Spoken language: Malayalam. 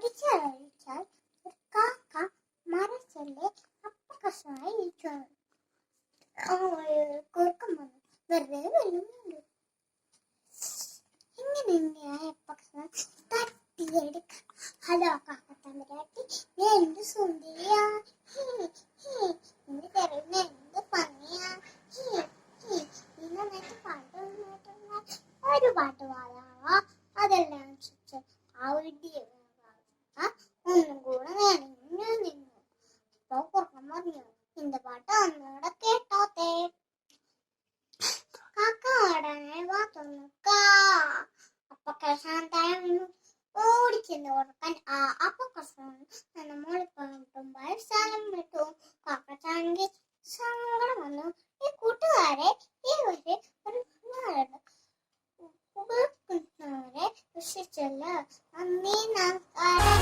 ഒടിച്ചഴിച്ചാൽ ഒരു കാക്ക മരച്ചല്ലേ അപ്പക്കഷ്ണമായി ഇരിക്കുകയാണ്. കുറുക്കം വന്നു വെറുതെ വെല്ലുന്നുണ്ട്. എങ്ങനെയാ അപ്പക്കഷ്ണം തട്ടിയെടുക്ക. ഹലോ കാക്കത്തമ്പരാട്ടി, ഞാൻ എന്ത് സുന്ദരിയാ, എന്റെ കറിയുന്ന എന്ത് ഭംഗിയാ, നീ നന്നായിട്ട് പാട്ട് ഒരു പാട്ട് പാടാവാ. അതെല്ലാം ആ വീട്ടിൽ ഒന്നും കൂടെ ഞാൻ നിന്നു. അപ്പൊ കുറുക്കം പറഞ്ഞു, നിന്റെ പാട്ട് ഒന്നുകൂടെ കേട്ടോത്തെ. കാക്ക ആടാനായി വാ തുറന്നുക്കാ. അപ്പക്കഷ്ണം തഴഞ്ഞു ഓടിച്ചെന്ന് ഉറക്കാൻ. ആ അപ്പക്കഷ്ണം തന്നെ മോളിപ്പോ സ്ഥലം വിട്ടു. കാക്കച്ചാണെങ്കിൽ സങ്കടം വന്നു. ഈ കൂട്ടുകാരെ ഇവരെ ഒരു ഉപയോഗിക്കുന്നവരെ വിശ്വസിച്ചല്ല. നന്ദി, നമസ്കാരം.